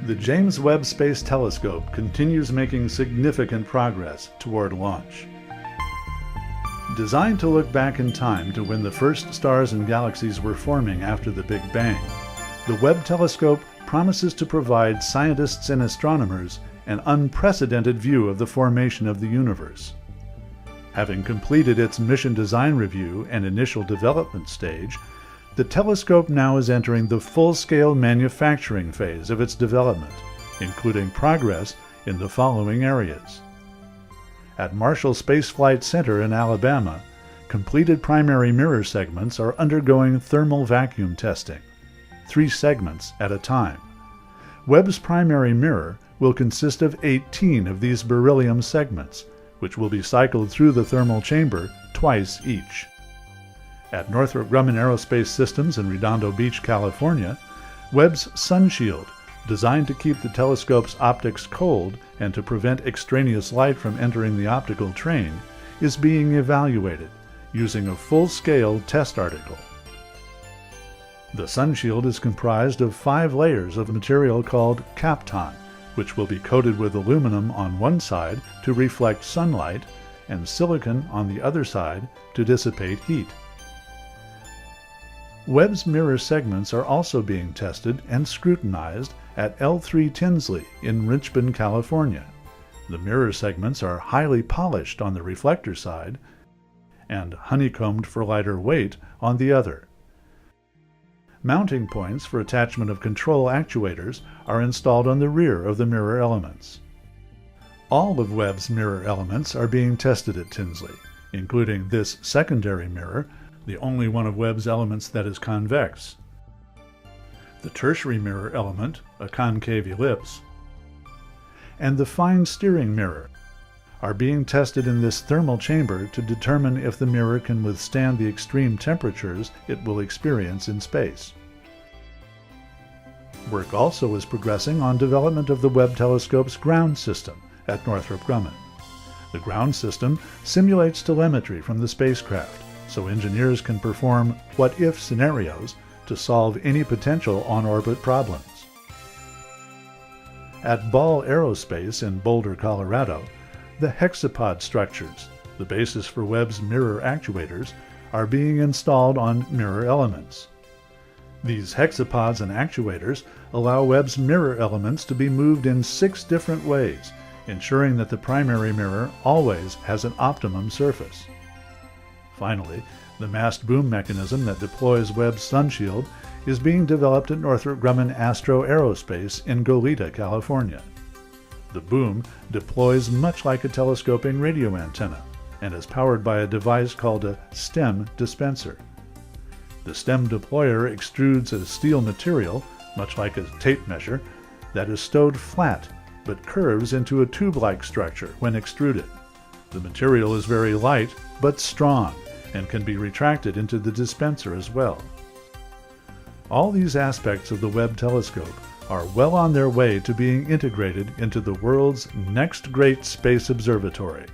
The James Webb Space Telescope continues making significant progress toward launch. Designed to look back in time to when the first stars and galaxies were forming after the Big Bang, the Webb telescope promises to provide scientists and astronomers an unprecedented view of the formation of the universe. Having completed its mission design review and initial development stage, the telescope now is entering the full-scale manufacturing phase of its development, including progress in the following areas. At Marshall Space Flight Center in Alabama, completed primary mirror segments are undergoing thermal vacuum testing, 3 segments at a time. Webb's primary mirror will consist of 18 of these beryllium segments, which will be cycled through the thermal chamber twice each. At Northrop Grumman Aerospace Systems in Redondo Beach, California, Webb's Sunshield, designed to keep the telescope's optics cold and to prevent extraneous light from entering the optical train, is being evaluated using a full-scale test article. The Sunshield is comprised of 5 layers of material called Kapton, which will be coated with aluminum on one side to reflect sunlight and silicon on the other side to dissipate heat. Webb's mirror segments are also being tested and scrutinized at L3 Tinsley in Richmond, California. The mirror segments are highly polished on the reflector side and honeycombed for lighter weight on the other. Mounting points for attachment of control actuators are installed on the rear of the mirror elements. All of Webb's mirror elements are being tested at Tinsley, including this secondary mirror, the only one of Webb's elements that is convex. The tertiary mirror element, a concave ellipse, and the fine steering mirror are being tested in this thermal chamber to determine if the mirror can withstand the extreme temperatures it will experience in space. Work also is progressing on development of the Webb telescope's ground system at Northrop Grumman. The ground system simulates telemetry from the spacecraft, so engineers can perform what-if scenarios to solve any potential on-orbit problems. At Ball Aerospace in Boulder, Colorado, the hexapod structures, the basis for Webb's mirror actuators, are being installed on mirror elements. These hexapods and actuators allow Webb's mirror elements to be moved in 6 different ways, ensuring that the primary mirror always has an optimum surface. Finally, the mast boom mechanism that deploys Webb's Sunshield is being developed at Northrop Grumman Astro Aerospace in Goleta, California. The boom deploys much like a telescoping radio antenna and is powered by a device called a stem dispenser. The stem deployer extrudes a steel material, much like a tape measure, that is stowed flat but curves into a tube-like structure when extruded. The material is very light but strong and can be retracted into the dispenser as well. All these aspects of the Webb telescope are well on their way to being integrated into the world's next great space observatory.